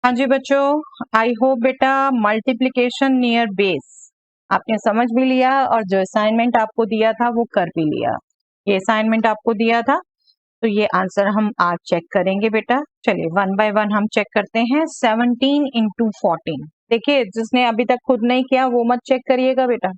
हाँ जी बच्चों, I hope बेटा मल्टीप्लिकेशन नियर बेस आपने समझ भी लिया और जो असाइनमेंट आपको दिया था वो कर भी लिया। ये असाइनमेंट आपको दिया था तो ये आंसर हम आज चेक करेंगे बेटा। चलिए वन बाय वन हम चेक करते हैं। 17 इंटू 14। देखिए जिसने अभी तक खुद नहीं किया वो मत चेक करिएगा बेटा,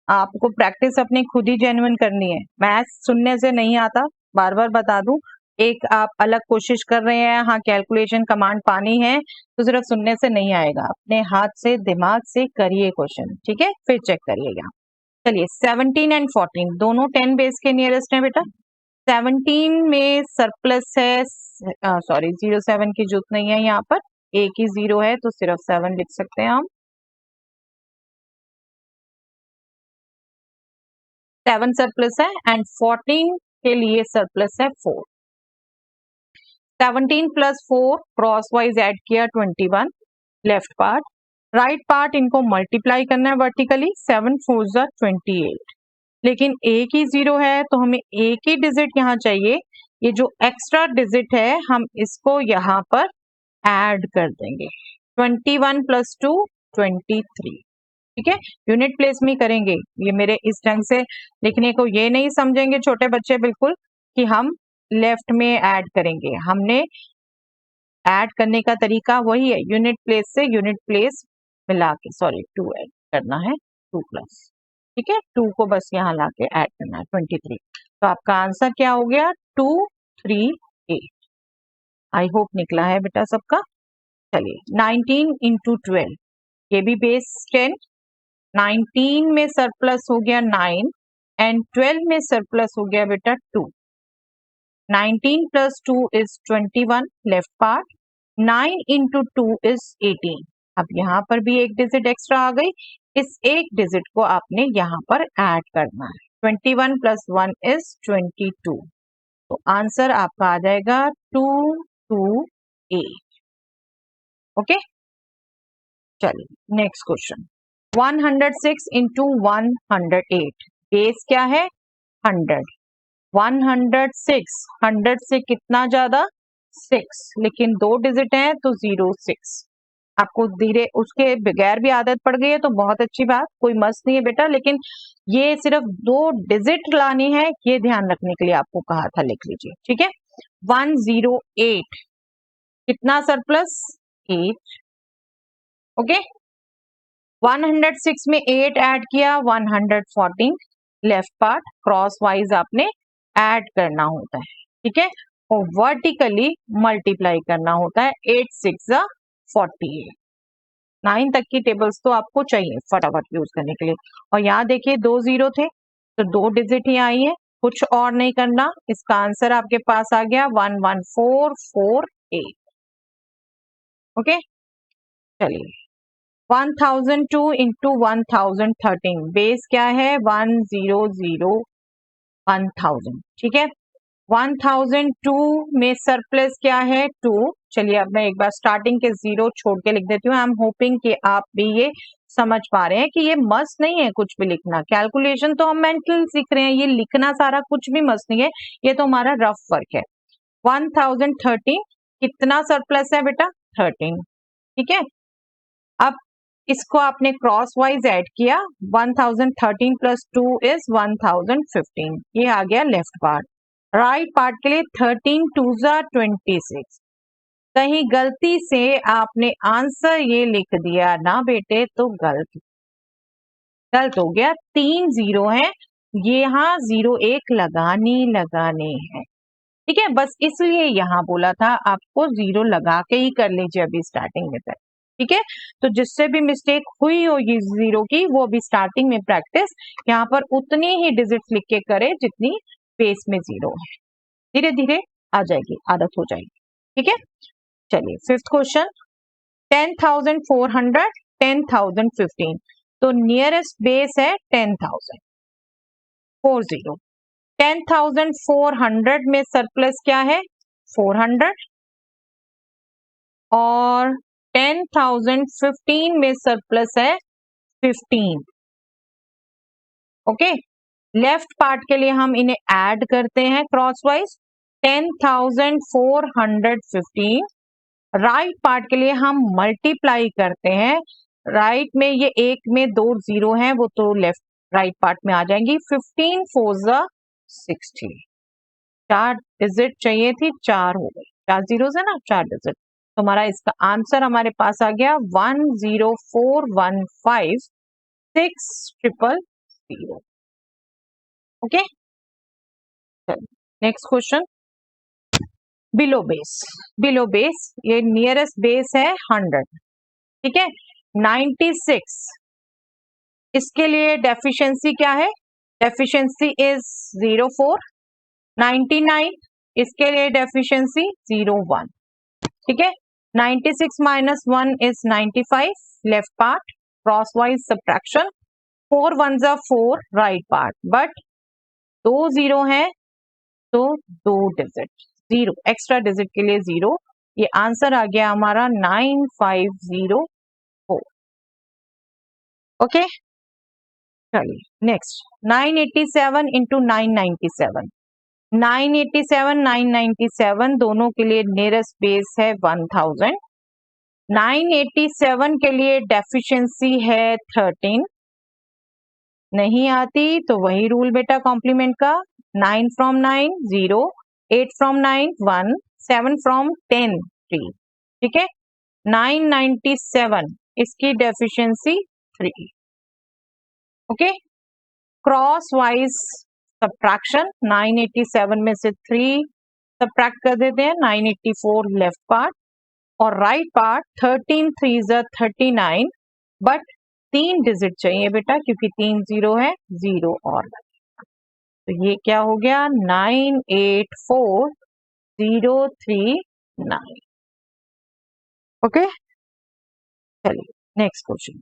आपको प्रैक्टिस अपनी खुद ही जेन्युइन करनी है। मैथ्स सुनने से नहीं आता, बार बार बता दूं। एक आप अलग कोशिश कर रहे हैं, हाँ कैलकुलेशन कमांड पानी है तो सिर्फ सुनने से नहीं आएगा, अपने हाथ से दिमाग से करिए क्वेश्चन, ठीक है, फिर चेक करिएगा। चलिए 17 एंड 14 दोनों 10 बेस के नियरेस्ट हैं बेटा। 17 में सरप्लस है, सॉरी 07 की जरूरत नहीं है, यहाँ पर एक ही जीरो है तो सिर्फ 7 लिख सकते हैं हम। 7 सरप्लस है एंड 14 के लिए सरप्लस है 4। 17 प्लस 4 क्रॉस वाइज ऐड किया 21 लेफ्ट पार्ट, राइट पार्ट इनको मल्टीप्लाई करना है वर्टिकली। 7 4 जा 28, लेकिन एक ही जीरो है तो हमें एक ही डिजिट यहाँ चाहिए। ये जो एक्स्ट्रा डिजिट है हम इसको यहाँ पर ऐड कर देंगे। 21 प्लस 2 23, ठीक है, यूनिट प्लेस में करेंगे। ये मेरे इस ढंग से लिखने को ये नहीं समझेंगे छोटे बच्चे बिल्कुल कि हम लेफ्ट में ऐड करेंगे। हमने ऐड करने का तरीका वही है, यूनिट प्लेस से यूनिट प्लेस मिला के, सॉरी 2 ऐड करना है, 2 प्लस, ठीक है, 2 को बस यहाँ ला के ऐड करना है 23। तो आपका आंसर क्या हो गया 238। आई होप निकला है बेटा सबका। चलिए 19 इंटू 12, ये भी बेस 10। 19 में सरप्लस हो गया 9 एंड 12 में सरप्लस हो गया बेटा 2। 19 plus 2 is 21 left part, 9 into 2 is 18। अब यहाँ पर भी एक डिजिट एक्स्ट्रा आ गई, इस एक डिजिट को आपने यहाँ पर ऐड करना है। 21 प्लस 1 इज 22, तो आंसर आपका आ जाएगा 228। ओके, चलिए नेक्स्ट क्वेश्चन। 106 इंटू 108, बेस क्या है 100। 106, 100 से कितना ज्यादा 6, लेकिन दो डिजिट हैं तो 06। आपको धीरे उसके बगैर भी आदत पड़ गई है तो बहुत अच्छी बात, कोई मस्त नहीं है बेटा, लेकिन ये सिर्फ दो डिजिट लानी है, ये ध्यान रखने के लिए आपको कहा था, लिख लीजिए, ठीक है। 108 कितना सरप्लस 8, ओके। 106 में 8 ऐड किया 114 लेफ्ट पार्ट, क्रॉस वाइज आपने ऐड करना होता है, ठीक है, और वर्टिकली मल्टीप्लाई करना होता है। 8 6 48, 9 तक की टेबल्स तो आपको चाहिए फटाफट यूज करने के लिए। और यहाँ देखिए 2 जीरो थे तो 2 डिजिट ही आई है, कुछ और नहीं करना। इसका आंसर आपके पास आ गया 11448। ओके, चलिए 1002 इंटू 1013, बेस क्या है 100 1000, ठीक है। 1002 में सरप्लस क्या है 2। चलिए अब मैं एक बार स्टार्टिंग के जीरो छोड़ के लिख देती हूँ। आई एम होपिंग कि आप भी ये समझ पा रहे हैं कि ये मस्त नहीं है कुछ भी लिखना, कैलकुलेशन तो हम मेंटल सीख रहे हैं, ये लिखना सारा कुछ भी मस्त नहीं है, ये तो हमारा रफ वर्क है। 1013 कितना सरप्लस है बेटा 13, ठीक है। अब इसको आपने क्रॉस वाइज ऐड किया, 1013 प्लस 2 इज 1015, ये आ गया लेफ्ट पार्ट। राइट पार्ट के लिए 13 2 जा 26। कहीं गलती से आपने आंसर ये लिख दिया ना बेटे तो गलत हो गया, 3 जीरो है, ये यहाँ 01 लगाने हैं, ठीक है, बस इसलिए यहाँ बोला था आपको जीरो लगा के ही कर लीजिए अभी स्टार्टिंग में तक, ठीक है। तो जिससे भी मिस्टेक हुई होगी जीरो की वो भी स्टार्टिंग में प्रैक्टिस यहाँ पर उतनी ही डिजिट लिख के करे जितनी बेस में जीरो है, धीरे धीरे आ जाएगी, आदत हो जाएगी, ठीक है। चलिए फिफ्थ क्वेश्चन। 10,400 10,015, तो नियरेस्ट बेस है 10,000 40। 10,400 में सरप्लस क्या है 400 और 10,015 में सरप्लस है 15, ओके। लेफ्ट पार्ट के लिए हम इन्हें ऐड करते हैं क्रॉस वाइज। 10,415 राइट पार्ट के लिए हम मल्टीप्लाई करते हैं, राइट में ये एक में 2 जीरो हैं वो तो लेफ्ट राइट पार्ट में आ जाएंगी। 15 4 60, 4 डिजिट चाहिए थी, 4 हो गई, 4 जीरो है ना, 4 डिजिट। तो हमारा इसका आंसर हमारे पास आ गया 10415600। Okay, next question. Below base, below base ये नियरेस्ट बेस है 100, ठीक है। 96 इसके लिए डेफिशिएंसी क्या है, डेफिशिएंसी इज 04। 99 इसके लिए डेफिशिएंसी 01, ठीक है। 96 minus 1 is 95, left part cross wise subtraction. 4 1 जा 4 राइट पार्ट, बट 2 जीरो है तो 2 डिजिट, जीरो एक्स्ट्रा डिजिट के लिए 0। ये आंसर आ गया हमारा 9504। ओके, चलिए नेक्स्ट। 987 इंटू 997, 987 997 दोनों के लिए नियरेस्ट बेस है 1000। 987 के लिए डेफिशिएंसी है 13, नहीं आती तो वही रूल बेटा कॉम्प्लीमेंट का, 9 फ्रॉम 9 0, 8 फ्रॉम 9 1, 7 फ्रॉम 10 3, ठीक है। 997 इसकी deficiency 3। Okay, cross wise subtraction, 987 में से 3 सब्ट्रैक्ट कर देते हैं, 984 लेफ्ट पार्ट और राइट पार्ट 13 3 जा 39, बट 3 डिजिट चाहिए बेटा क्योंकि 3 जीरो है, 0 और तो ये क्या हो गया 984039। ओके, चलिए नेक्स्ट क्वेश्चन।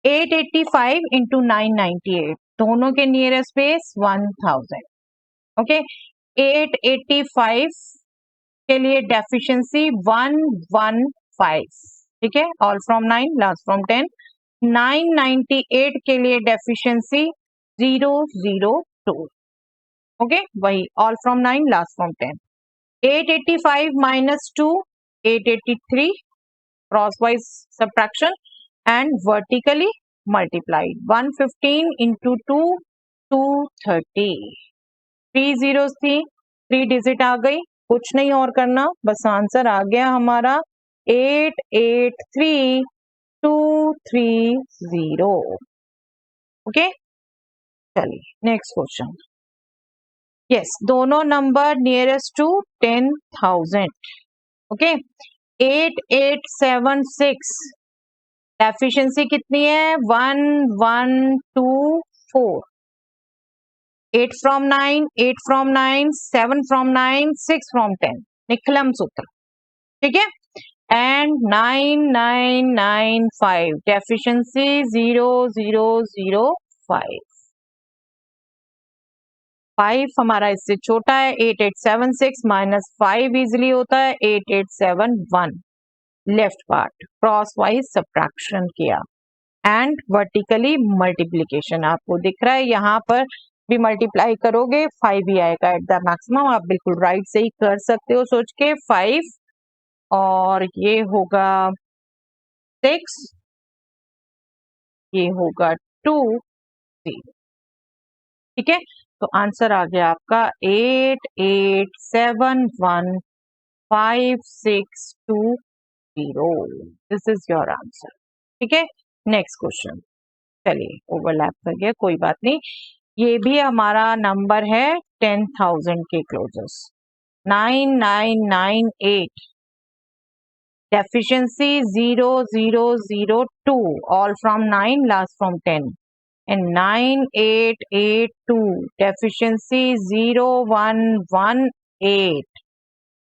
885 इंटू 998 दोनों के नियरेस्ट बेस 1000। ओके, 885 के लिए डेफिशिएंसी 115, ठीक है, ऑल फ्रॉम 9 लास्ट फ्रॉम 10। 998 के लिए डेफिशिएंसी 002, ओके, वही all from 9 last from 10। 885 minus 2 883, cross wise subtraction and vertically multiplied. 115 into 2 230, 3 zeros थी, 3 डिजिट आ गई, कुछ नहीं और करना, बस आंसर आ गया हमारा 883230। ओके, चलिए नेक्स्ट क्वेश्चन। यस, दोनों number nearest to 10,000। Okay, 8876 deficiency कितनी है 1124। 8 फ्रॉम 9, 8 फ्रॉम 9, 7 फ्रॉम 9, 6 फ्रॉम 10, निखलम सूत्र, ठीक है। And 9995 deficiency 0005। 5 हमारा इससे छोटा है, 8876 माइनस 5 इजिली होता है 8871। Left part cross wise subtraction किया एंड वर्टिकली मल्टीप्लीकेशन, आपको दिख रहा है यहाँ पर भी मल्टीप्लाई करोगे 5 ही आएगा एट द मैक्सिमम। आप बिल्कुल राइट से ही कर सकते हो सोच के, 5 और ये होगा 6, ये होगा 2 0, ठीक है। तो आंसर आ गया आपका 88715620। दिस इज योर आंसर, ठीक है। नेक्स्ट क्वेश्चन, चलिए ओवरलैप कर गया, कोई बात नहीं, ये भी हमारा नंबर है 10,000 के closest. 9998 deficiency 0002, all from 9 last from 10। and 9882 deficiency 0118,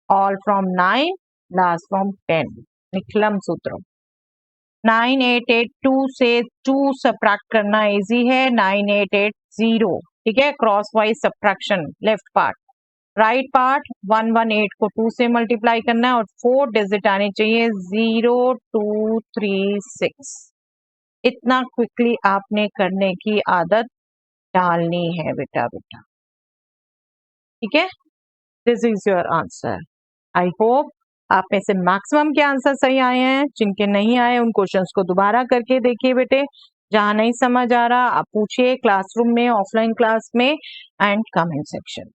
all from 9 last from 10, निखलम सूत्र। 9882 से 2 सब्ट्रैक्ट करना इजी है, 9880, ठीक है, cross wise subtraction, left part right part 118 को 2 से मल्टीप्लाई करना है और 4 डिजिट आने चाहिए 0236। इतना क्विकली आपने करने की आदत डालनी है बेटा, ठीक है। This is your answer. I hope आप में से मैक्सिमम के आंसर सही आए हैं, जिनके नहीं आए उन क्वेश्चंस को दोबारा करके देखिए बेटे। जहां नहीं समझ आ रहा आप पूछिए क्लासरूम में, ऑफलाइन क्लास में एंड कमेंट सेक्शन।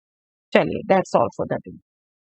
चलिए that's all for the day.